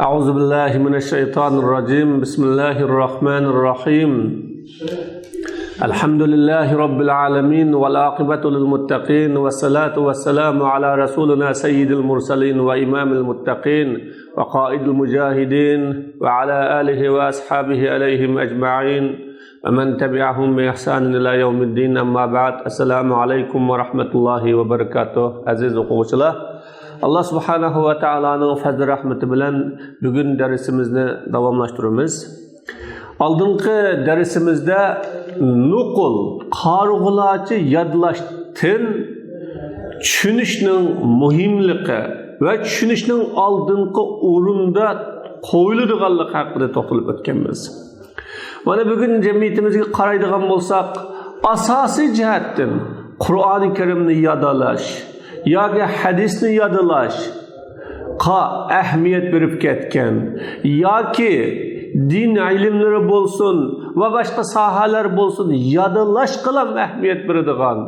أعوذ بالله من الشيطان الرجيم بسم الله الرحمن الرحيم الحمد لله رب العالمين والعاقبة للمتقين والصلاة والسلام على رسولنا سيد المرسلين وإمام المتقين وقائد المجاهدين وعلى آله وأصحابه عليهم أجمعين ومن تبعهم بإحسان إلى يوم الدين أما بعد السلام عليكم ورحمة الله وبركاته عزيز o'quvchilar Allah subhanahu va taoloning fazl rahmati bilan bugun darsimizni davomlashtiramiz. Oldingi darsimizda nuqul qarg'ulachi yodlashdan tushunishning muhimligi va tushunishning oldingi o'rinda qo'yiladiganligi haqida to'xtalib o'tganmiz. Mana bugun jamiyatimizga qaraydigan bo'lsak, asosiy jihatdan Qur'oni Karimni yodlash yoki hadisni yodlash ahamiyat berib ketgan yoki din ilmlari bo'lsin va boshqa sohalar bo'lsin yodlash qilam ahamiyat beradigan,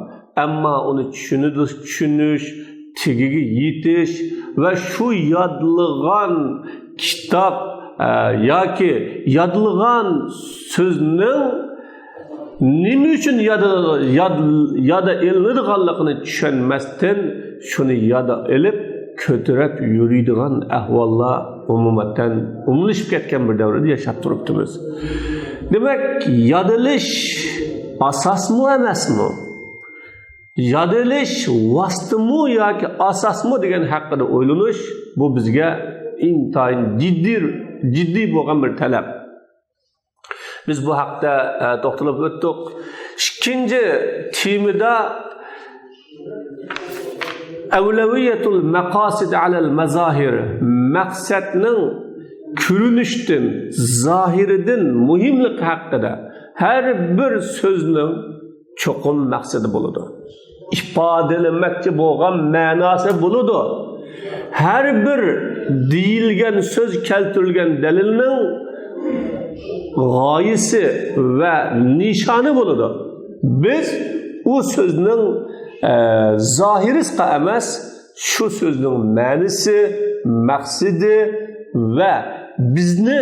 ammo uni tushunish, tagiga yetish va shu yodlagan kitob yoki yodlagan so'zning nima uchun yoda ilinadiganligini tushunmasdan shuni yoda ilib ko'tarib yuradigan ahvollar umuman umlashib ketgan bir davrda yashab turibmiz. Demak, yodilish asosmi emasmi? Yodilish vositami yoki asosmi degan haqida o'ylanish bu bizga intayin jiddiy bo'lgan bir talab. Biz bu haqda to'xtalib o'tdik. Ikkinchi temada avlaviyatul maqasid alal mazahir, maqsadning ko'rinishdan, zohiridan muhimlik haqida. Har bir so'zning cho'qim maqsadi bo'ladi. Ifodalanmoqchi bo'lgan ma'nosi bo'ladi. Har bir deyilgan so'z, keltirilgan dalilning g'oyasi va nishoni bo'ladi. Biz u so'zning zohirisiga emas, shu so'zning ma'nosi, maqsadi va bizni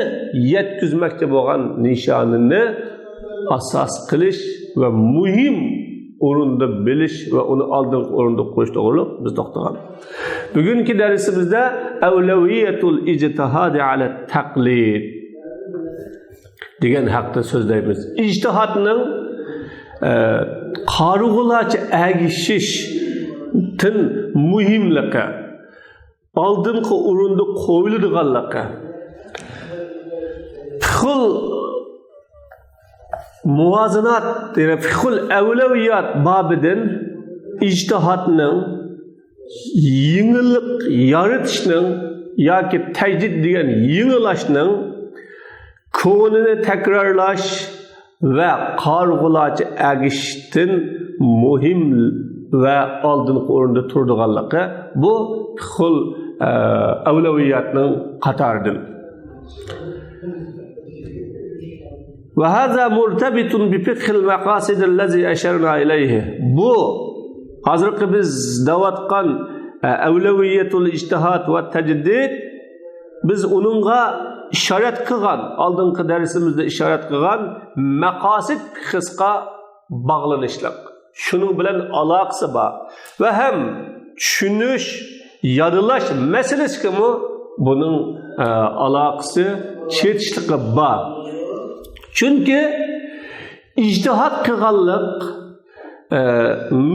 yetkazmoqchi bo'lgan nishonini asos qilish va muhim o'rinda bilish va uni oldingi o'rinda qo'yish to'g'riliq biz to'xtagan. Bugungi darsimizda avlaviyatul ijtihadi ala taqlid degan haqda so'zlaymiz. İjtihodning qarg'ulachi agishishning muhimligi, oldingi o'rinda qo'yiladiganligi, fiqhul muvozanat, ya'ni fiqhul avlaviyat bobidan ijtihodning yengillik yaratishning yoki tajdid degan yengillashning ko'nini takrorlash va qarg'ulachi agishishdan muhim va oldingi o'rinda turadiganligi bu fiqhul avlaviyatning qatoridir. Va hada murtabitun bi fiqhil maqasid allazi asharna ilayhi. Bu hozirgi biz davatgan avlaviyatul ijtihad va tajdid, biz uningga ishorat qilgan, oldingi darsimizda ishorat qilgan maqosid fiqhiga bog'lanishlik. Shuning bilan aloqasi bor. Va ham tushunish, yodlash masalasiga buning aloqasi, chetishliqi bor. Chunki ijtihod qilganlik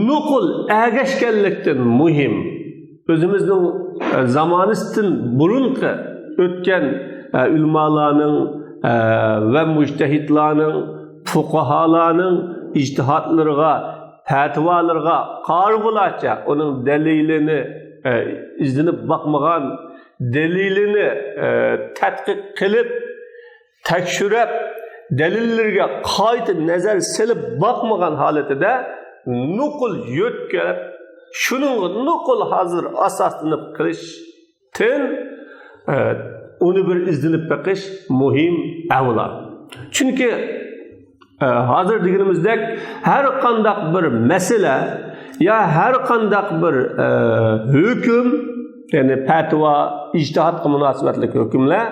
nuqul agashganlikdan muhim. O'zimizning zamonimizdan burungi o'tgan ulamolarning va mujtahidlarning, fuqaholarning ijtihodlariga, fatvolarga qarg'ulacha uning dalilini izlanib bakmagan, dalilini tadqiq qilib, tekshirib, dalillarga qayta nazar silib bakmagan holatida nuqul yo'tkilib, shuning nuqul hozir asoslanib qilishdan uni bir izlanib baqish muhim avlo. Chunki hozir deganimizdek har qanday bir masala ya her qandaq bir hüküm, yani fatva ijtihodga munosabatli hukmlar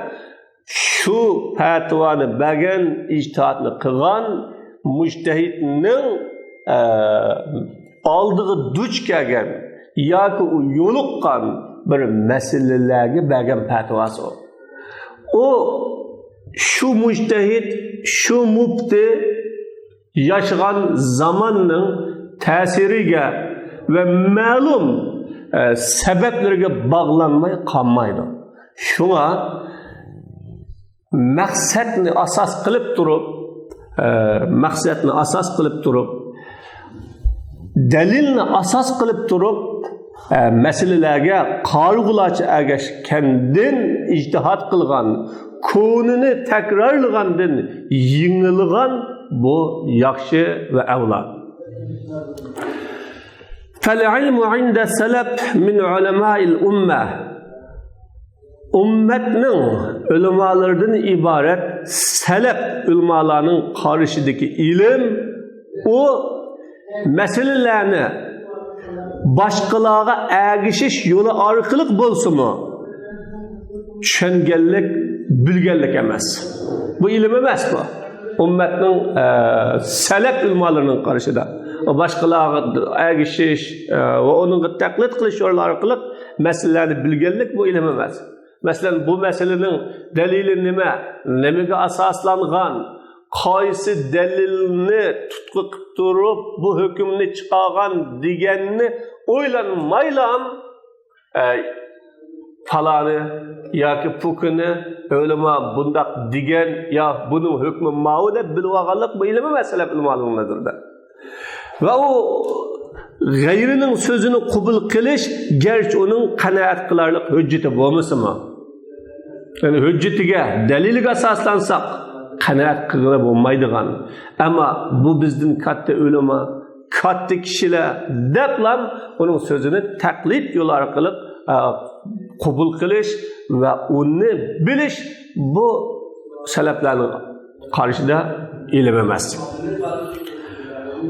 shu fatvoni bergan, ijtihodni qilgan mujtahidning oldiga duch kelgan yoki u yo'liqqan bir masalalarga bergan fatvosi. O shu mujtahid, shu mufti yaşagan zamanning ta'siriga ve ma'lum sebeplerine bağlanmay qolmaydi. Şuna maqsadni asas qilib turib, dalilni asas qilib turib, meselelerge qarg'ulachi ergashgandan ijtihod qilgan, konini takrorlagandan yengilgan bu yaxshi ve avla. فالعلم عند سلف من علماء الأمة ummetinin ulemalarından ibaret selef ulemalarının karşıdaki ilim o meselelerini başkalarına ergişiş yolu arkalık bolsun mu? Düşüngenlik, bilgenlik emez. Bu ilim emez bu. Ummetinin selef ulemalarının karşıda. O başkalarına ergişiş ve onun taklit kılış yolu arkalık meselelerini bilgenlik bu ilim emez. Mesela bu meselenin delili nemege asaslangan, qaysi delilini tutqu qilib turib, bu hükümni chiqargan deganni o'ylanmaylam, falani yoki pukini o'lima bundaq degan yo buning hukmi ma'u deb bilib olganlik bu ilmi masala ilmning nazarida. Va u g'ayrining so'zini qabul qilish garchi uning qanoat qilarlik hujjati bo'lmasa-mu? Yani hüccetiga, daliliga asaslansak qanoat qilib bo'lmaydigan. Ama bu bizden katta ulama, katta kishilar deblam uning so'zini taqlid yo'li orqali qabul qilish va uni bilish bu salaflarning qarshida ilm emas.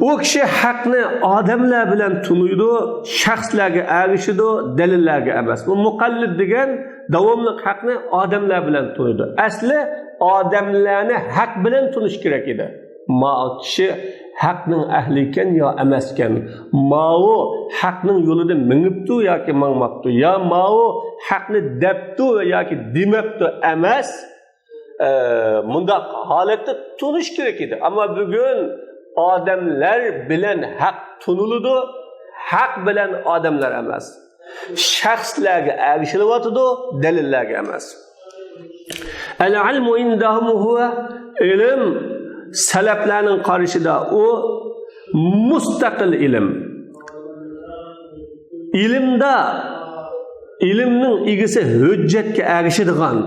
O kishi haqni odamlar bilan tunuydi, shaxslarga erishidi, dalillarga emas. Bu muqallid degan davomli haqni odamlar bilan tunuydi. Asli odamlarni haq bilan tunish kerak edi. Ma kishi haqning ahli ekan yo emas ekan, ma'u haqning yo'lida mingibdi yoki mangmabdi, yo ma'u haqni debdi yoki demabdi emas. Bundaq holatda tunish kerak edi. Ama bugun odamlar bilan haq tunuludu, haq bilan odamlar emas. Shaxslarga erishilyotidi, dalillarga emas. Al-ilmu indahum huwa ilm salaflarning qarshida u mustaqil ilm. Ilmda ilmning egisi hujjatga erishadigan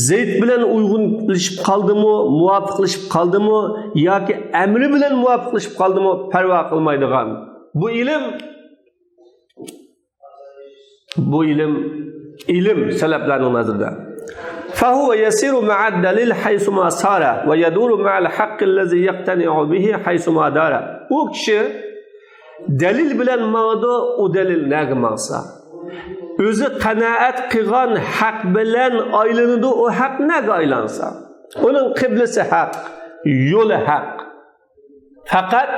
Zeyd bilan uyg'unlashib qoldimi, muvofiqlashib qoldimi yoki amri bilan muvofiqlashib qoldimi parvo qilmaydigan. Bu ilm salaflarning nazarida. Fahuwa yasiru ma'a dalil haythu ma sara va yaduru ma'a al-haqq allazi yaqtani'u bihi haythu ma dara. U kishi dalil bilan ma'do u dalil nega maqsa. Özü qanaat qilgan haq bilan aylanadi, o haq nega aylansa. Onun qiblasi haq, yo'li haq. Faqat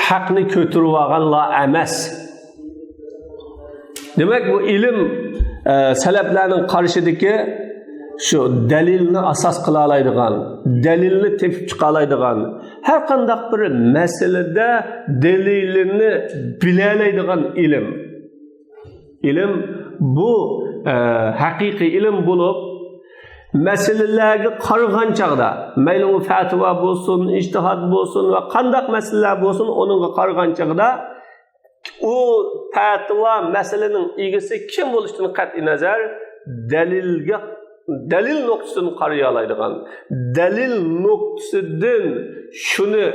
haqni ko'tarib olganlar emas. Demak bu ilm salaflarning qarshidagi shu dalilni asas qila oladigan, dalilni tepib chiqa oladigan, har qanday bir masalada dalilini bila oladigan ilm. İlim bu haqiqiy ilm bo'lib, masalalarga qarag'an chaqda, mayli u fatvo bo'lsin, ijtihod bo'lsin va qanday masalalar bo'lsin, onunga qarag'an chaqda u fatvo masalaning egasi kim bo'lishidan qat'iy nazar dalil nuqtasidan qaraya oladigan, dalil nuqtasidan shuni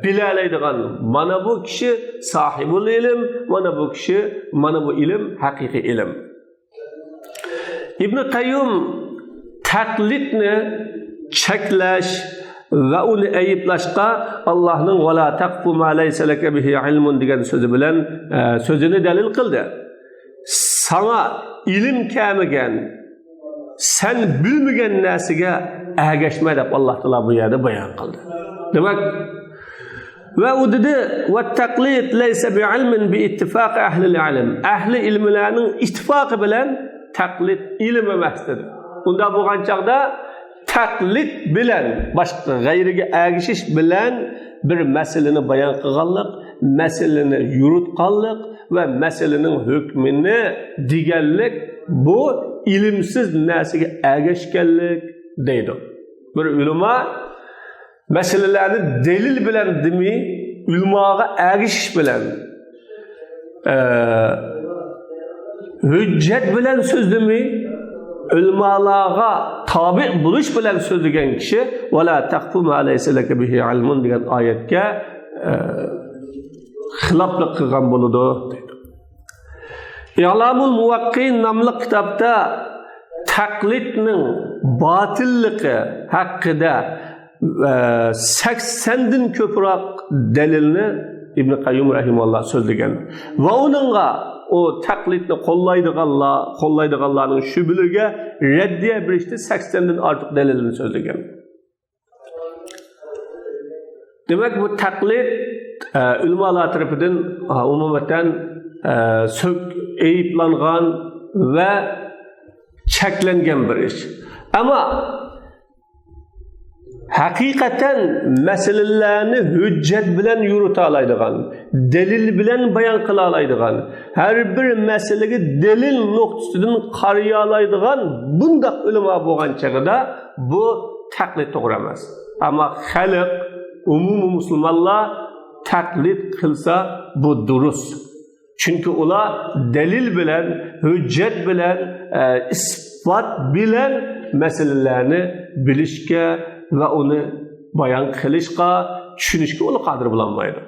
bila oladigan mana bu kishi sahibul ilm, mana bu ilm haqiqiy ilm. İbn Qayyum taqlidni cheklash va uni ayblashga Allohning va la taqfu ma laysa laka bihi ilmun degan so'zi bilan so'zini dalil qildi. Sana ilim kamigan, sen bilmegen narsaga ergashma deb Alloh taolo bu yerda bayon qildi. Demak, va u dedi: "Va taqlid laysa bi'ilmin bi ittifaq ahli al-ilm." Ahli ilmlarning ittifoqi bilan taqlid ilm emas dedi. Unda bo'lgan chaqda taqlid bilan boshqa g'ayriga ergishish bilan bir masalani bayon qilganlik, masalani yuritganlik va masalaning hukmini deganlik bu ilmsiz narsaga ergashganlik deydi. Bir ulamo masalalarni delil bilan demi, ulmoga ergishish bilan hujjat bilan so'zlami, ulmolarga tabi bo'lish bilan so'zlagan kishi "Vala taqfu ma laysa laka bihi ilmun" degan oyatga xiloflik qilgan bo'ladi deydi. I'lamul Muvaqqin nomli kitobda taqlidning batilligi haqida 80 dan ko'proq dalilni Ibn Qayyum rahimahulloh so'zlagan. Va uningga o taqlidni qo'llaydiganlarning shubhilariga raddiya berishda 80 dan ortiq dalilni so'zlagan. Demak, bu taqlid ulamolar tarafidan umumatan ayıplangan ve çeklengen bir iş. Ama hakikaten meselelerini hüccet bilen yürüte alaydıgan, delil bilen bayan kıla alaydıgan, her bir meseleyi delil noktasından karıya alaydıgan bundak ulama boğan çağda bu taklit doğramaz. Ama halk, umumi Müslümanlar taklit kılsa bu duruz. Çünkü ular delil bilen, hüccet bilen, ispat bilen meselelerini bilişke ve onu bayan kılışka, düşünüşke onu kadir bulanmaydı.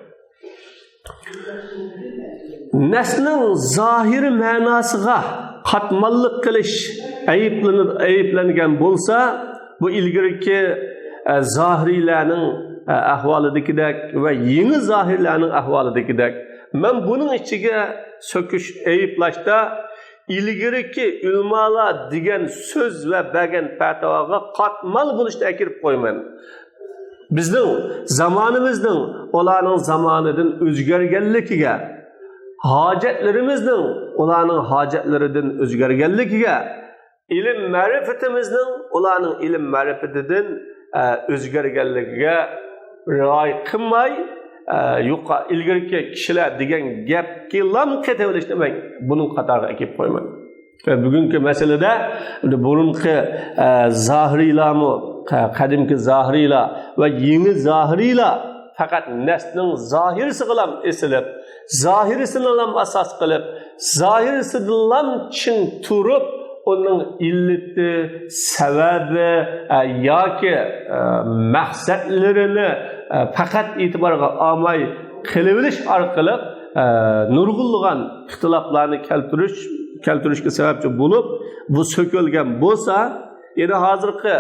Nesnin zahiri manasıga katmallık kılış ayıplangan bolsa, bu ilgiriki zahirilerinin ahvalıdakidek ve yeni zahirlerinin ahvalıdakidek. Men bunun içige söküş ayıplaşta ilgiriki ulmolar degan söz ve bergen fatvoga qatmal bo'lishni akirib qo'yman. Bizning zamonimizning ularning zamonidan o'zgarganligiga, hojatlarimizning ularning hojatlaridan o'zgarganligiga, ilm ma'rifatimizning ularning ilm ma'rifatidan o'zgarganligiga rioya qilmay yuqa ilgirki kishilar degan gapga lam ketaverishni men buning qatoriga kelib qo'yman. Va bugungi masalada burungi zahiriylarmi, qadimgi zahiriylar va yangi zahiriylar faqat nasning zahirisiga ham esilib, zahirisini ham asos qilib, zahirisidan ham chin turib, onun illeti, sebebi yoki maqsadlarini faqat e'tiborga olmay qiliverish orqali nurg'unlagan ixtiloflarni keltirishga sababchi bo'lib, bu so'kilgan bo'lsa, endi hozirgi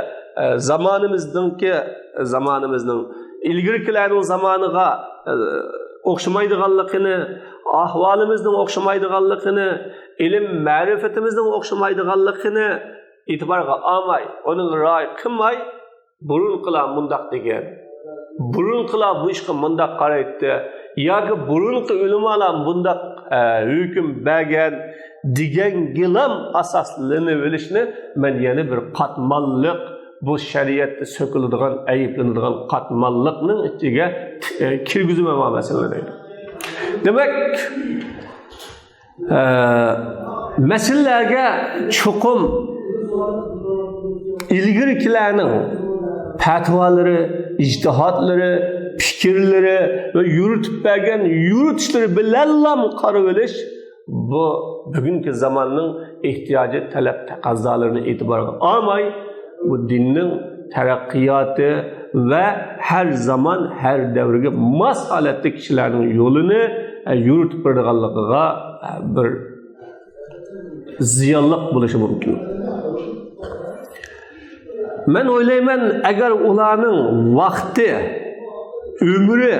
zamonimizning ilgirkilarning zamoniga o'xshamaydiganligini, ahvolimizning o'xshamaydiganligini, ilm ma'rifatimizning o'xshamaydiganligini e'tiborga olmay, uning rioya qilmay, burunqilar mundoq degan, burunqilar bu ishga mundoq qaraydi, yoki burunqi ulamolar bundoq hukm bergan degan gilam asoslanishni men yana bir qatmallik, bu shariatda so'kiladigan, ayıplanadigan qatmallikning ichiga kirgizmayman masalada. Demak, masalalarga chuqum ilgirkilarning fatvolari, ijtihodlari, fikrlari va yuritib bergan yuritishlari bilan qarab olish bu bugungi zamonning ehtiyoji, talab, taqozzolarini e'tiborga olmay, bu dinning taraqqiyoti ve her zaman her devrige mos holatda kishilarning yo'lini yuritib berganligiga bir ziyonlik bo'lishi mumkin. Men o'ylayman, agar ularning vaqti, umri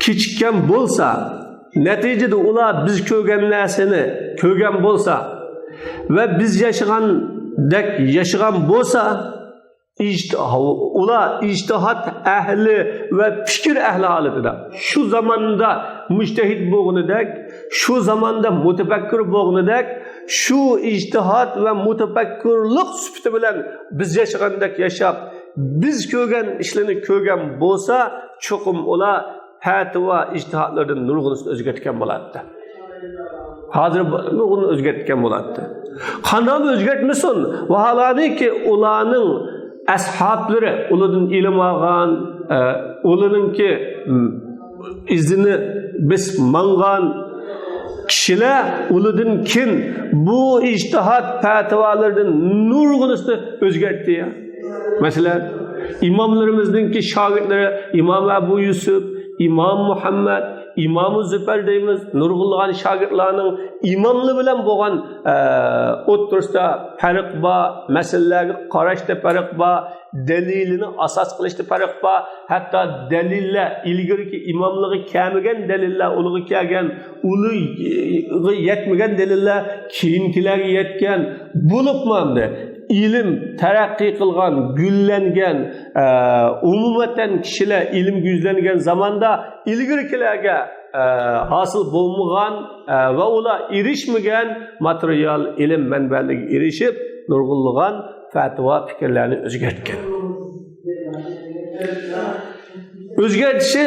kechikkan bo'lsa, Neticede ular biz kögen narsani kögen bolsa ve biz yaşagan bolsa ular ijtihat ehli ve fikir ehli halıtıda. Şu zamanda müştehid boğunudek, şu zamanda mutefekkir boğunudek, şu ijtihat ve mutefekkirlik süpütü bilen biz yaşagandek yaşap, biz kögen işlerini kögen bolsa, çokum ular fatva ijtihatlardan nurg'unisini o'zgartgan bo'lardi. Hozir nurg'uni o'zgartgan bo'lardi. Qanday o'zgartmasin? Vaholanki ularning ashablari, ulardan ilm olgan, ularningki izini biz mangan kishilar ulardan kin bu ijtihat fatvalardan nurg'unisini o'zgartdi ya. Masalan, imomlarimizningki shogirdlari Imom Abu Yusuf, İmam Muhammed, İmam Züfer deyimiz, nurg'ulg'an shogirdlarning imomli bilan bo'lgan o'ttirishda farq bor, masalalarga qarashda farq bor, dalilini asos qilishda farq bor, hatto dalillar ilgirki imomligi kelmagan dalillar ulug'i kelgan, ulug'i yetmagan dalillar keyingilarga yetgan bo'libmadi. İlim terakki kılgan, güllengen, umumeten kişiler ilim güzlengen zamanda ilgirikilerge hasıl bulmuğan ve ola erişmegen materyal ilim menbeliği erişip nurgulluğan fatva fikirlerini özgertken. Özgertişi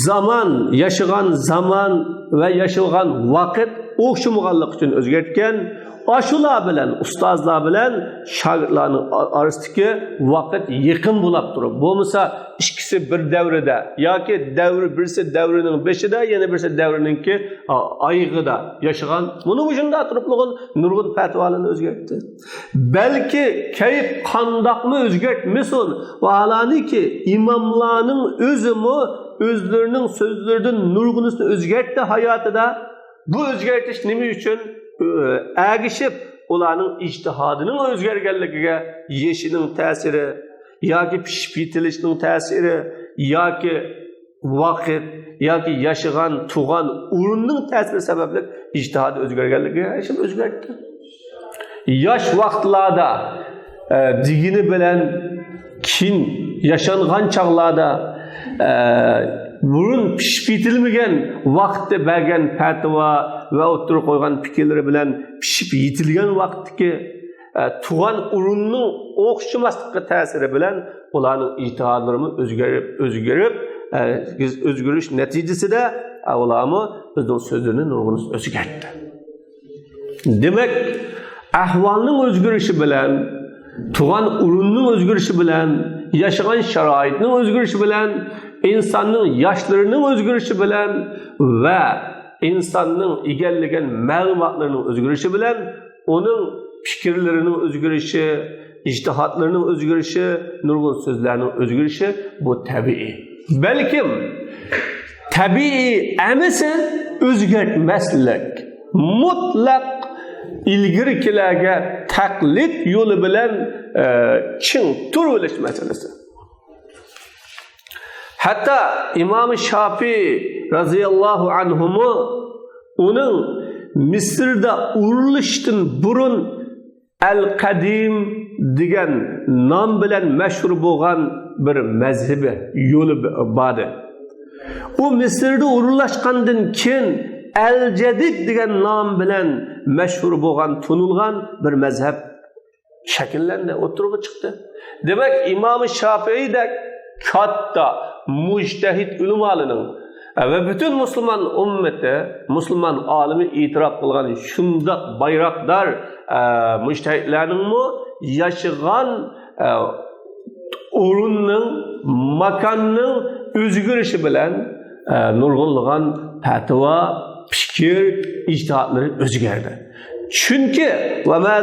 zaman, yaşayan zaman ve yaşayan vakit okşumuğanlık için özgertken, aşular bilen, ustazlar bilen şagirdlarning orasidagi vaqt yaqin bo'lib turib, bo'lmasa ikkisi bir davrida yoki birisi davrining beshida, yana birisi davriningki oyig'ida yashagan. Buni shunda turib nurg'un fatvolarni o'zgartdi. Balki kayf qandoqmi o'zgartmasin, vaholanki imomlarning o'zimi o'zlarining so'zlaridan nurg'unisini o'zgartdi hayotida. Bu o'zgartish nima uchun? Ergişip ularning ijtihadining o'zgarganligiga yeshining ta'siri yoki pishib yetilishning ta'siri yoki vaqt yoki yashagan tug'an o'rinning ta'siri sababli ijtihad o'zgarganligiga o'zgardi. Yosh vaqtlarda digini bilan kin yaşangan chog'larda burun pishib yetilmagan vaqtda bergan fatvo ve o'ttirib qo'ygan fikrlari bilan pishib yetilgan vaqtdagi tug'an o'rinning o'xshamasligiga ta'siri bilan ularning ijtihodlari o'zgarib o'zgarish natijasida ularni o'zining so'zini nurg'uni o'zgartdi. Demak, ahvolning o'zgarishi bilan, tug'an o'rinning o'zgarishi bilan, yashagan sharoitning o'zgarishi bilan, insonning yoshlarining o'zgarishi bilan va insonning egallagan ma'lumotlarning o'zgarishi bilan uning fikrlarining o'zgarishi, ijtihodlarining o'zgarishi, nurg'un so'zlarning o'zgarishi bu tabiiy. Balkim tabiiy amisi o'zgartmaslik, mutlaq ilgirikilarga taqlid yo'li bilan chin turilish masalasi. Hatta İmam Şafii radıyallahu anhumu onun Mısır'da urilishdan burun Al-Qadim degan nom bilan mashhur bo'lgan bir mazhabi yo'li bor. U Mısır'da urilashgandan keyin Al-Jadid degan nom bilan mashhur bo'lgan, tunilgan bir mazhab shakllandi, o'tirib chiqdi. Demak, İmam Şafii'dek katta mujtahid ulamalarning ve bütün Müslüman ümmeti, Müslüman alimi itiraf kılgan şundak bayrakdar mujtahidlarning yaşagan o'rinning, makonning o'zgarishi bilan nurg'unlagan fatvo, fikr, ijtihodlari o'zgardi. Çünkü ve ma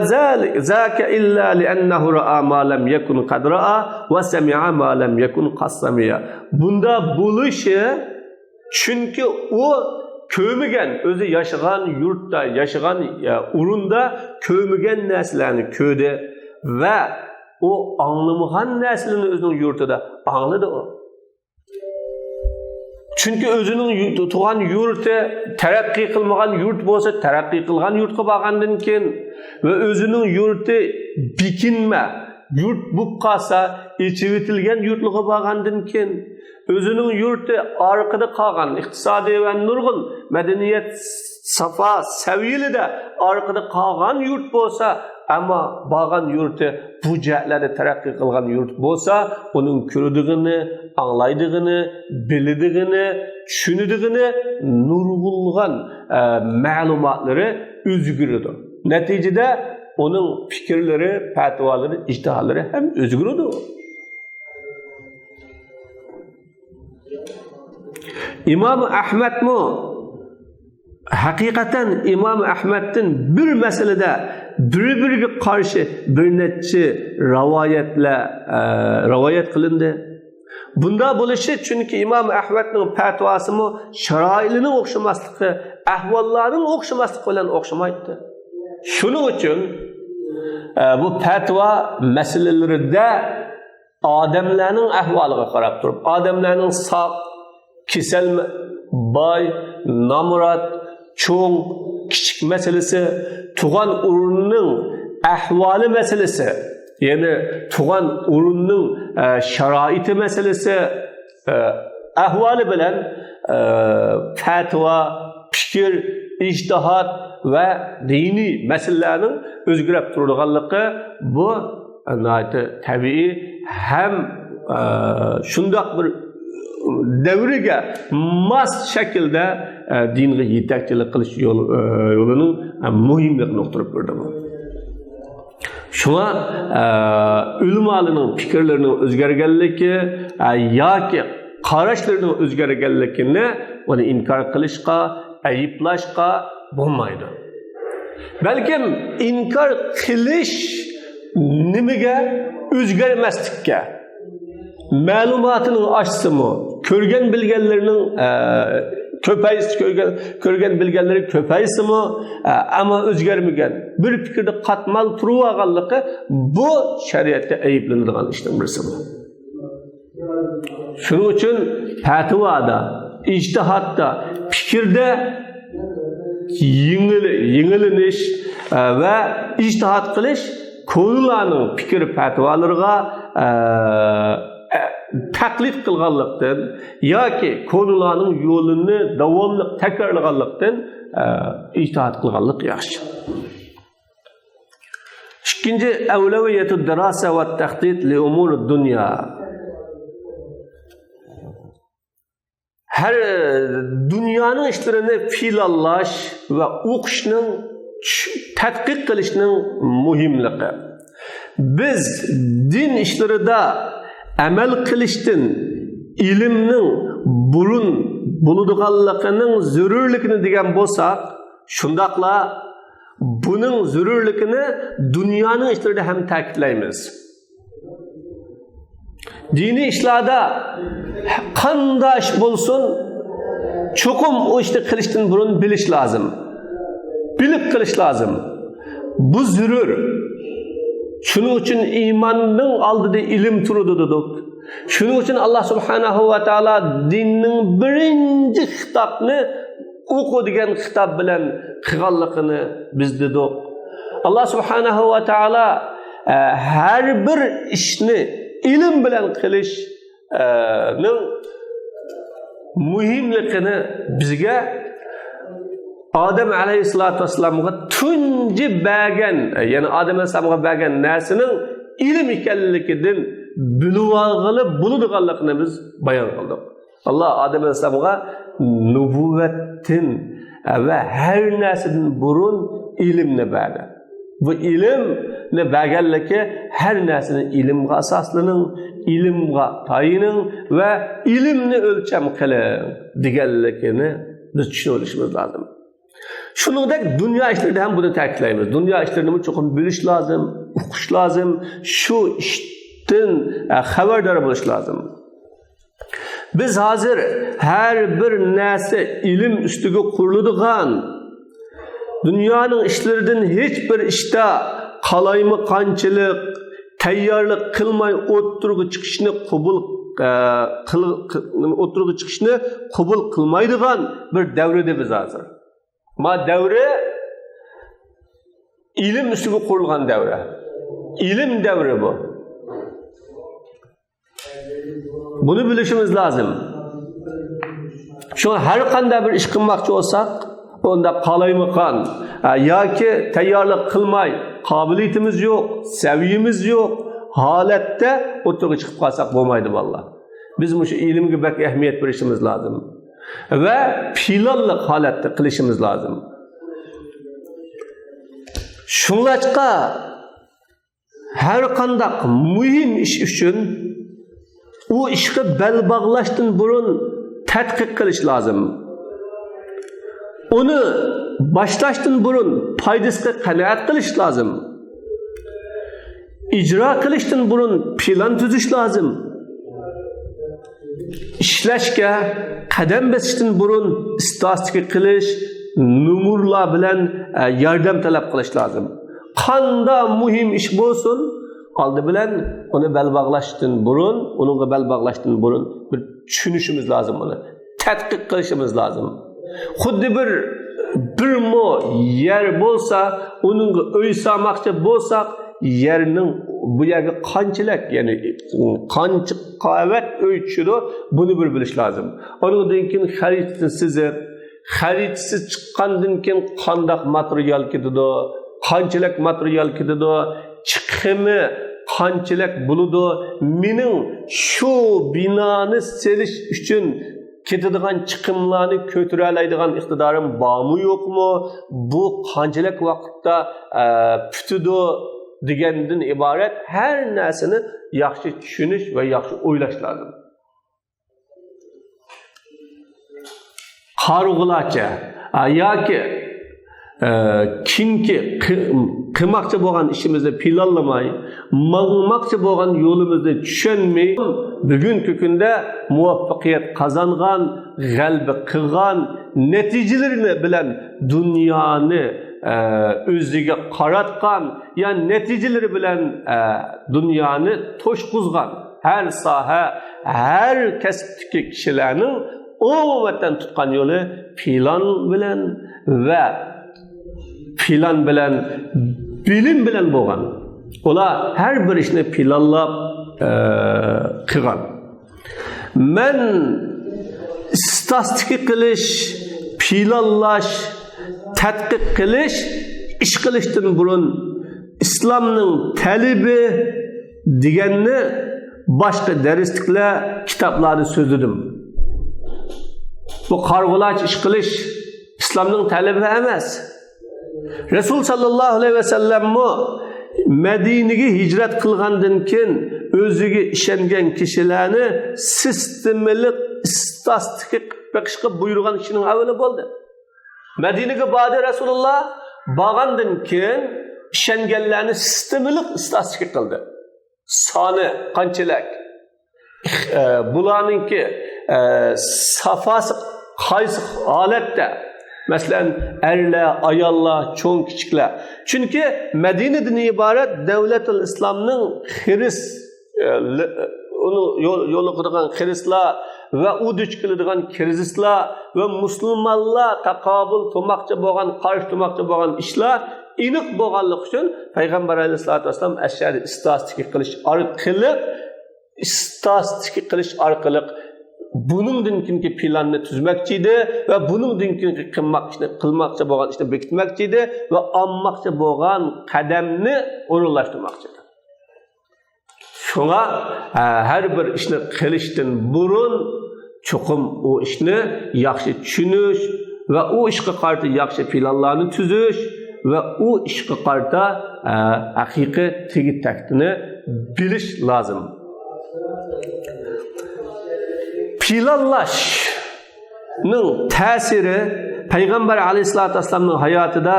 zaka illa li'annahu ra'a ma lam yakun qad ra'a ve sami'a ma lam yakun qad sami'a. Bunda bo'lishi çünkü o kömügen, özü yaşagan yurtda, yaşagan urunda kömügen neslerini köde ve o anlamagan neslini özünün yurtida anladı o. Çünkü özünün tuğan yurti terakki kılmagan yurt bolsa terakki kılgan yurtga bargandan keyin ve özünün yurti bikinme yurt buqqasa içivitilgen yurtluğa bargandan keyin özünün yurti arkada kalgan iqtisadi ve nurgul medeniyet safa seviyelide arkada kalgan yurt bolsa ama bargan yurti bu jahlarda terakki kılgan yurt bolsa onun körüdigini, anlaydigini, bilidigini, düşünüdigini nurgulgan ma'lumatlari özgürüdü. Neticede onun fikirleri, fatvaları, ijtihatları hem özgürüdü. İmam Ahmed mu? Hakikaten İmam Ahmed'in bir meselede birbiriga qarshi bir necha rivayet qilindi. Bunda bo'lishi chunki İmam Ahmedning fatvosimi sharoilining o'xshamasligi, ahvollarining o'xshamasligi bilan o'xshamaydi. Shuning uchun bu fatvo masalalarida odamlarning ahvoliga qarab turib, odamlarning sog', kasal, boy, nomrod, cho'ng, kichik masalasi, tug'an o'rnining ahvoli masalasi, ya'ni tug'an o'rnining sharoiti masalasi, ahvoli bilan fatvo, fikr, ijtihod va diniy masalalarning o'zgarib turganligi bu tabiiy ham shundoq bir davriga mos shaklda dinga yetakchilik qilish yo'lining muhimligini uqtirib ko'rdi. Shuna ulamolarning fikrlarining o'zgarganligi yoki qarashlarining o'zgarganligini uni inkor qilishga, ayblashga bo'lmaydi. Balkim inkor qilish nimaga o'zgarmaslikka, ma'lumotini oshsimi, ko'rgan bilganlarining ko'rgan bilganlari ko'paysimi, ammo o'zgarmagan bir fikrda qatmal turib olganligi bu shariatda ayblanadigan ishdan birisi. Shuning uchun fatvoda, ijtihodda, fikrda yengilinish va ijtihod qilish ko'llarning fikr fatvolariga taqlid qilganlikdan yoki ko'llarning yo'lini davomli takrorlaganlikdan ijtihod qilganlik yaxshi. Ikkinchi avlaviyatu dirasa va tahdid li umuri dunya. Her dünyanın işlerini fiillallaş ve o'qishning, tadqiq qilishning muhimligi. Biz din ishlarida amal qilishdan ilmning burun bo'ladiganligining zarurligini degan bo'lsak, shundaqla buning zarurligini dunyoning ishlarida ham ta'kidlaymiz. Dini ishlarda qanday ish bo'lsin, cho'qim o ishni qilishdan burun bilish lozim. Bilib qilish lozim. Bu zarur. Shuning uchun iymonning oldida ilm turadi dedik. Shuning uchun Alloh subhanahu va taolo dinning birinchi xitobni o'qi degan xitob bilan qilganligini biz dedik. Alloh subhanahu va taolo har bir ishni ilm bilan qilishning muhimligini bizga Adem aleyhissalatu vesselam'a tunji bergen, yani Adem aleyhissalama bergen narsening ilm ekanligidan bilib olib bo'ladiganligini biz bayon qildik. Allah Adem aleyhissalama nubuvvatdan va har narsadan burun ilmni berdi. Bu ilmni berganligi har narsani ilmga asoslaning, ilmga tayining va ilmni o'lcham qiling deganligini biz tushunib olishimiz lozim. Shuningdek dunyo ishlarida ham buni ta'kidlaymiz. Dunyo ishlarini cho'qim bilish lozim, o'qish lozim, shu ishdan xabardor bo'lish lozim. Biz hozir har bir narsa ilm ustiga quriladigan dunyoning ishlaridan hech bir ishda qalaymi qanchalik tayyorlik qilmay o'ttirib chiqishni qabul o'tirg'i chiqishni qabul qilmaydigan bir davrada biz hozir. Ma davri ilim ustiga qurilgan davra. İlim devri bu. Bunu bilishimiz lazım. Şu her qanday bir ish qilmoqchi olsak, onda qalaymiqan yoki tayyorlik qilmay, qobiliyatimiz yo'q, saviyamiz yo'q holatda o'tirg'i chiqib qolsak bo'lmaydi vallah. Biz shu ilmga bak ahamiyat berishimiz lazım va planli holatda qilishimiz lazım. Shunlashqa her qanday muhim ish uchun u ishga bel bog'lashdan burun tadqiq qilish lozim. Uni boshlashdan burun foydasiga qanoat qilish lozim. Ijro qilishdan burun plan tuzish lozim. Ishlashga qadam bosishdan burun statistika qilish, numurlar bilan yordam talab qilish lozim. Qanda muhim ish bo'lsin, oldi bilan uni bel bog'lashdan burun, uningga bel bog'lashdan burun bir tushunishimiz lozim uni. Tadqiq qilishimiz lozim. Xuddi bir mo yer bo'lsa, uningga uy solmoqchi bo'lsak, yerning bu yerga qanchalik, ya'ni qancha qavat uy tushadi, buni bir bilish lozim. Undan keyin xaritani sizib, xaritasiz chiqqandan keyin qanday material ketadi, qanchalik material ketadi, chiqimi qanchalik bo'ladi, mening shu binoni selish uchun ketadigan chiqimlarni ko'tara oladigan iqtidorim bormi yo'qmi, bu qanchalik vaqtda putidi degandan iborat har narsani yaxshi tushunish va yaxshi o'ylash lozim. Qarg'ulacha yoki kimki qilmoqchi bo'lgan ishimizni planlamay, mangmoqchi bo'lgan yo'limizni tushunmay, bugungi kunda muvaffaqiyat qozongan, g'alaba qilgan, natijalarini bilan dunyoni o'ziga qaratgan, ya'ni natijalari bilan dunyoni to'shqizgan her soha, her kasbdagi kishilarning umuman tutgan yo'li plan bilan va plan bilan, bilim bilan bo'lgan. Ular her bir ishni planlab qilgan. Men statistika qilish, planlash, tadqiq qilish, ish qilishdan burun islomning talibi deganni boshqa darsliklar, kitoblarda so'zladim. Bu qarg'ulash ish qilish islomning talibi emas. Rasul sallallohu alayhi vasallam Madinaga hijrat qilgandan keyin o'ziga ishongan kishilarni sistemalik statistika qilishga buyurgan kishining avvali bo'ldi. Madinaga bordi Rasululloh, borgandan keyin ishonganlarni sistemalik statistika qildi. Soni qanchalik, bularninki safasi qaysi holatda, masalan erlar, ayollar, cho'ng kichiklar. Chunki Madinadan iborat davlatul islomning xiris uni yo'liqadigan xirislar va u duch keladigan krizislar va musulmonlar taqobil qilmoqchi bo'lgan, qarshi turmoqchi bo'lgan ishlar aniq bo'lganligi uchun payg'ambar alayhisolatu vasallam ashari statistika qilish orqali buningdan keyingi planni tuzmoqchi edi va buningdan keyingi qilmoqchi bo'lgan ishni bekitmoqchi edi va olmoqchi bo'lgan qadamni o'rinlashtirmoqchi edi. Shunga har bir ishni qilishdan burun cho'qim u ishni yaxshi tushunish va u ishga qarshi yaxshi planlarni tuzish va u ishga qarshi haqiqiy tegi taktini bilish lozim. Planlashning ta'siri Payg'ambar alayhisolatu vasallamning hayotida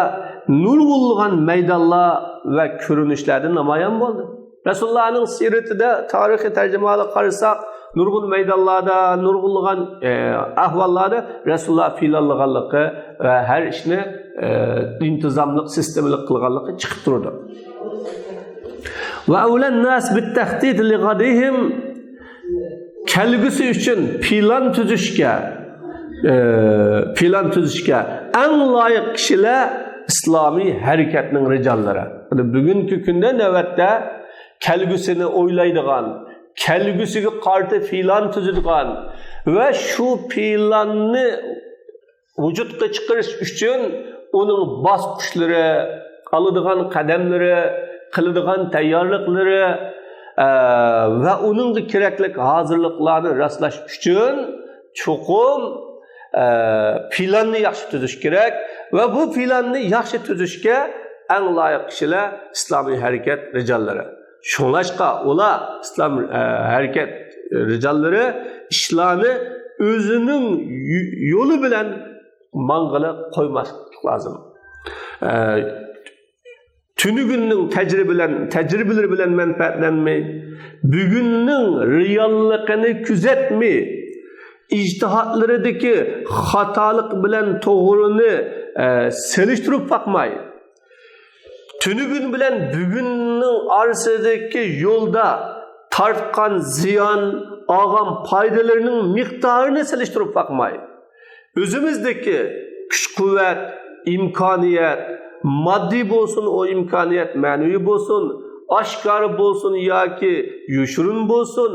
nurg'unlagan maydonlar va ko'rinishlarda namoyon bo'ldi. Rasulullohning siratida tarixiy tarjimalar qarasak, nurg'un maydonlarda, nurg'unlagan ahvollarda Rasululloh planlaganligi va har ishni intizomli, sistemli qilganligi chiqib turdi. Va awlan nas bit tahdid li ghadihim kelgusi uchun plan tuzishga eng loyiq kishilar islomiy harakatning rijallari. Bugungi kunda navbatda kelgusini o'ylaydigan, kelgusiga qarshi plan tuzadigan va shu planni vujudga chiqarish uchun uning bosqichlari, aladigan qadamlari, qiladigan tayyorliklari va uning kerakli hozirliklarni rastlash uchun cho'qim planni yaxshi tuzish kerak va bu planni yaxshi tuzishga eng loyiq kishilar islomiy harakat rijallari. Shunlashqa ular islom harakat rijallari ishlarni o'zining yo'li bilan mang'ila qo'ymaslik lozim. Tünügünün tecrübeleri bilen menfaatlenmeyi, bugünün reallıkını küzetmeyi, ictihatlarındaki hatalık bilen doğrunu seliştirip bakmayı, tünügün bilen bugünün arasındaki yolda tartkan ziyan, ağam paydalarının miktarını seliştirip bakmayı, özümüzdeki güç kuvvet, imkaniyet, maddi bo'lsin, o imkoniyat ma'naviy bo'lsin, oshkor bo'lsin yoki yushurun bo'lsin,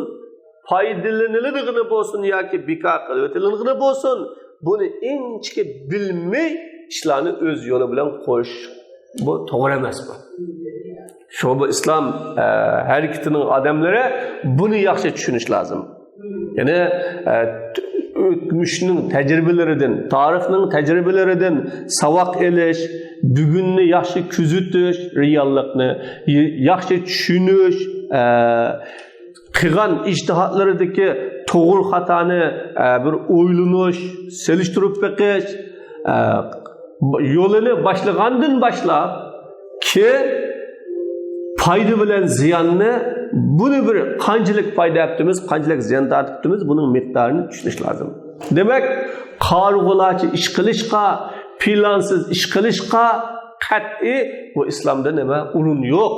foydalaniladigan bo'lsin yoki bekor qilib o'tiladigan bo'lsin, buni inchki bilmay ishlarni o'z yo'li bilan qo'yish bu to'g'ri emas bu. Shu bu islom harakatining odamlari buni yaxshi tushunish lozim. Ya'ni o'tmishning tajribalaridan, tarixning tajribalaridan savoq elish, bugunni yaxshi kuzatish, reallikni yaxshi tushunish, qilgan ijtihodlaridagi to'g'ri xatoni bir o'ylanish, selishtirib beqish, yo'lini boshlagandan boshlab ki foyda bilan ziyonni buni bir qanchalik foyda yaptığımız, qanchalik ziyon tortibmiz, buning miqdorini tushunish lozim. Demak, qarg'ulachi ish qilishga, plansiz ish qilishga qat'iy bu islomda nima o'rin yo'q.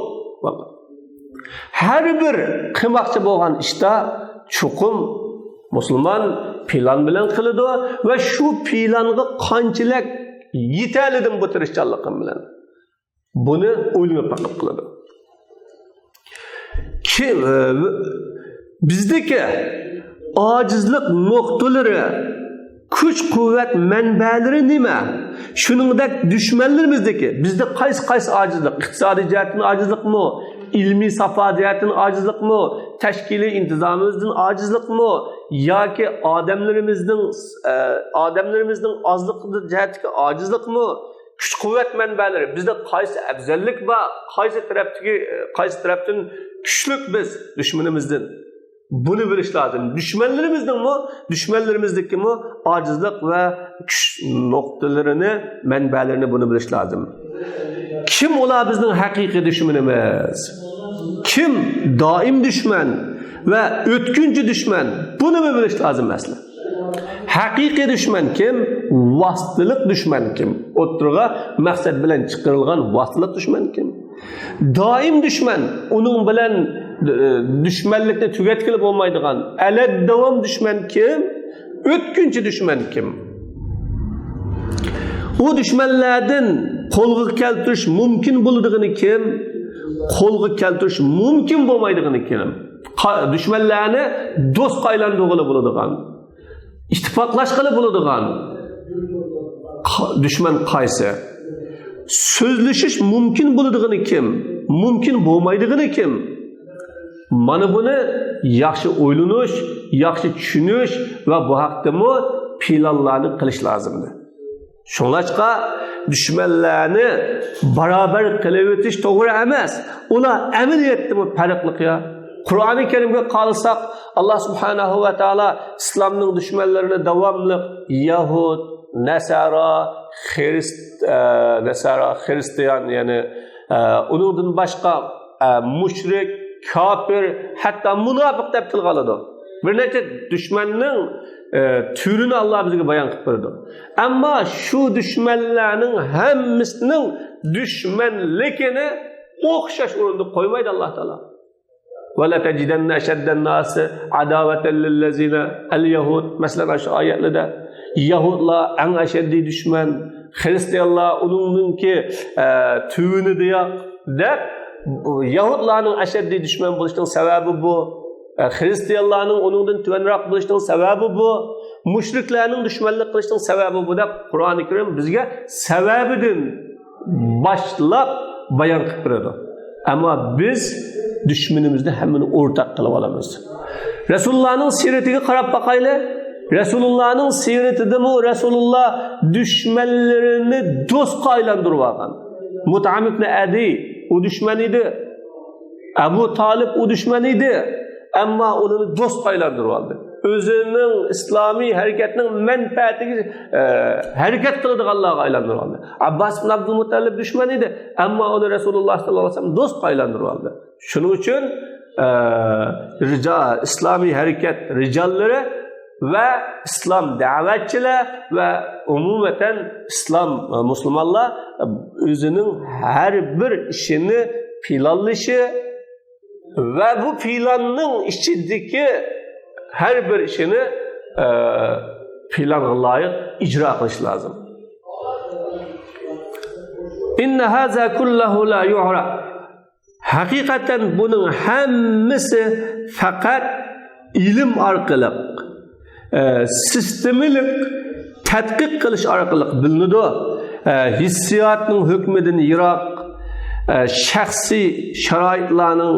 Har bir qilmoqchi bo'lgan ishda cho'qim musulmon plan bilan qiladi va shu planga qanchalik yetalidim bu tirishchanligim bilan buni o'ylanib taqib qiladi. Bizdeki acizlik noktaları, kuch quvvat manbalari nima? Shuningdek düşmanlarimizdeki bizde qaysi acizlik, iqtisodiy jihatdan acizlikmi, ilmiy safa jihatdan acizlikmi, tashkiliy intizomimizdan acizlikmi yoki odamlarimizning ozligi jihatdagi acizlikmi? Kuch quvvat manbalari bizde qaysi afzallik va qaysi tarafdan kuchlik biz düşmanımızdan bunu bilish lazım. Düşmanlarimizdeki mi acizlik ve kuch noktalarını, manbalarini bunu bilish lazım. Kim ola bizning haqiqiy düşmanimiz? Kim doim düşman ve o'tkinchi düşman? Bunu mu bilish lazım aslında? Haqiqiy düşman kim? Vositalik düşman kim? O'tirg'a maqsad bilan chiqarilgan vositalik düşman kim? Doim düşman, onun bilan düşmanlikni tugatkili bo'lmaydigan alad davom düşman kim? O'tkinchi düşman kim? O düşmanlardan qo'lga keltirish mumkin bo'ladigan kim? Qo'lga keltirish mumkin bo'lmaydigan kim? Düşmanlarni do'st aylantirg'ili bo'ladigan, ittifoqlashg'ili bo'ladigan düşman qaysi? Sözleşiş mümkün bo'ladigan kim? Mümkün bo'lmaydigan kim? Mana buni yaxshi o'ylanish, yaxshi tushunish va bu haqdami planlarni qilish lozimdi. Shunlashqa düşmanlarni barobar qilib o'tish to'g'ri emas. Ular amaliyotda farqli ya. Qur'oni Karimga qolsak, Alloh subhanahu va taolo islomning dushmanlarini davomli Yahud, Nasara, Hristiyan yani onundan başka müşrik, kafir, hatta münafık deb tilga oladi. Bir necha düşmanning türünü Allah bizga bayon qilib berdi. Ammo shu düşmanlarning hammasining düşmanligini o'xshash o'rinda qo'ymaydi Alloh taolo. وَلَتَجِدَنَّ أَشَدَّ النَّاسِ عَدَاوَةً لِلَّذِينَ الْيَهُودِ Mesela şu ayetlerde Yahudlar en aşeddi düşman, Hristiyanlar onunki tüvünü diye der. Yahudların aşeddi düşman buluştuğun sebebi bu. Hristiyanların onundan tüvenrak buluştuğun sebebi bu. Müşriklerin düşmanlık kılıştığın sebebi bu da Kur'an-ı Kerim bizge sebebidin başlap bayan kıpırdı. Ama biz düşmanımızda hemen ortak kılıp alamız. Resulullah'ın siretine karab bakayla. Resulullah'ın siretinde mi Resulullah düşmanlarını dost aylandırıp algan. Mut'am ibn Adi o düşmanıydı. Ebu Talib o düşmanıydı. Ama onu dost aylandırıp aldı. Özünün İslami hareketinin menfaatini hareket kıldığı Allah'a aylandırıp aldı. Abbas bin Abdülmuttalib düşmanıydı. Ama onu Resulullah sallallahu aleyhi ve sellem dost aylandırıp aldı. Şunun için İslami hareket ricalları ve İslam davetçiler ve umumeten İslam Müslümanlar özünün her bir işini planlışı ve bu planın içindeki her bir işini plana layık icra kılış lazım. İnne haza kullahu la yu'ra. Hakikaten bunun hemmisi fakat ilim arkalık, sistemilik tadqiq qilish orqali bilinadi. Hissiyotning hukmidan yiroq, shaxsiy sharoitlarning,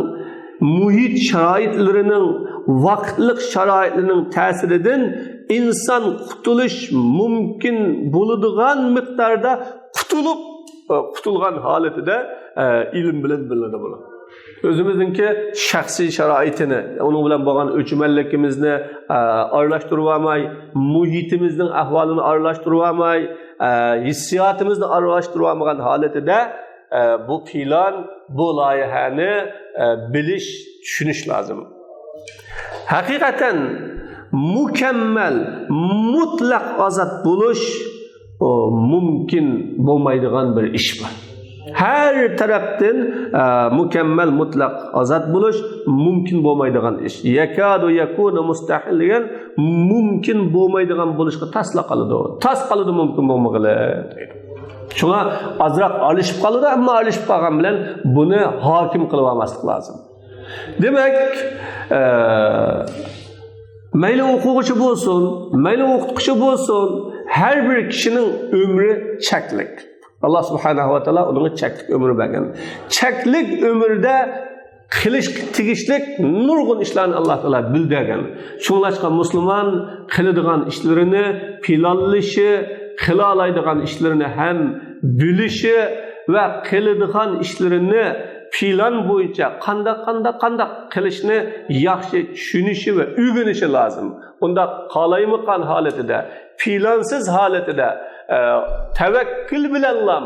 muhit sharoitlarining, vaqtlik sharoitlarining ta'siridan inson qutulish mumkin bo'ladigan miqdorda qutulgan holatida ilm bilan bilinadi bu. Özümüzdeki şahsi şaraitini, onun bilen bağlan ölçümellikimizni arlaştırmamay, muhitimizin ahvalını arlaştırmamay, hissiyatımızı arlaştırmamayan haletinde bu plan, bu layihani biliş, düşünüş lazım. Hakikaten mükemmel, mutlak azat buluş mümkün olmaydıgan bir iş var. Her taraftan mükemmel mutlak azat buluş mümkün olmaydıgan iş. Yakadu yakunu mustahilgen mümkün olmaydıgan buluşka tasla kalıdı. Tas kalıdı mümkün olmalı. Şuna azrak alışıp kalıdı ama alışıp kalgan bilen bunu hakim kılıvamaslık lazım. Demek meyli okuğucu bulsun, meyli okuğucu bulsun, her bir kişinin ömrü çeklik. Allah subhanahu ve taala onun çeklik ömrü bergen. Çeklik ömürde qilish tegishlik nurg'un ishlarni Alloh taolo bildirgan. Shunlashqa musulmon qiladigan ishlarini planlashi, qila oladigan ishlarini ham bilishi va qiladigan ishlarini plan bo'yicha qanday qilishni yaxshi tushunishi va o'rganishi lozim. Unda qalaymiqan holatida, plansiz holatida tevekkül bilenlam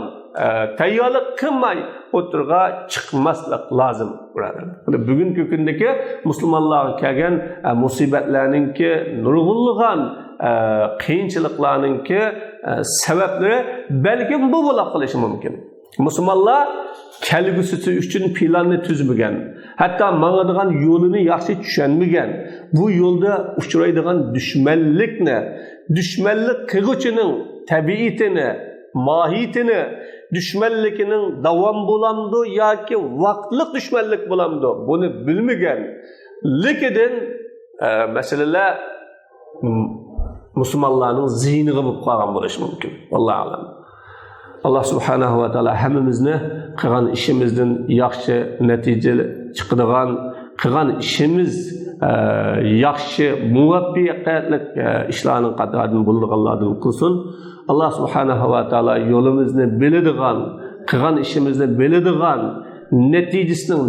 tayyorlik qilmay o'tirga chiqmaslik lozim. Bugungi kundagi musulmonlarga kelgan musibatlarningki, nurg'unligan qiyinchiliklarningki sabablari balkim bu bo'la qolishi mumkin. Musulmonlar kelgusisi uchun planni tuzmagan, hatto mangadigan yo'lini yaxshi tushunmagan. Bu yo'lda uchraydigan dushmanlik qilg'uchining tabiatini, mohiyatini, düşmanlikinin davam bulamdı yoki vaqtlik düşmanlik bulamdı. Bunu bilmagan. Lekin meseleler musulmonlarning zihniga bo'lib qolgan bo'lishi mumkin. Allohu a'lam. Allah subhanahu va taolo hammamizni qilgan ishimizdan yaxshi natija chiqadigan, qilgan ishimiz yaxshi muvaffaqiyatli ishlarning qatoridan bo'lganlardan qilsin. Allah subhanahu wa taala yolumuzni biladigan, qilgan ishimizni biladigan, natijasining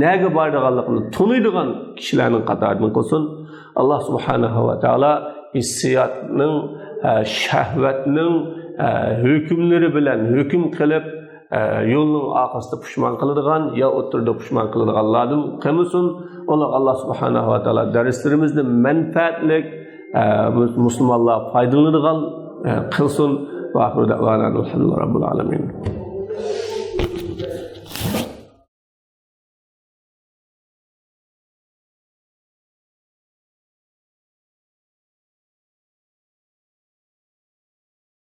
nega borganligini tunuydigan kishilarning qatoridan qilsin. Allah subhanahu wa taala hissiyotning, shahvatning hukmlari bilan hukm qilib, yo'lning orqasida pushmon qiladigan, yo o'tirda pushmon qiladiganlardan qilmasin. Allah subhanahu wa taala darslarimizni manfaatli musulmonlar foydalanadigan qilsin. Va axiru da'vana alhamdulillahi robbil alamin.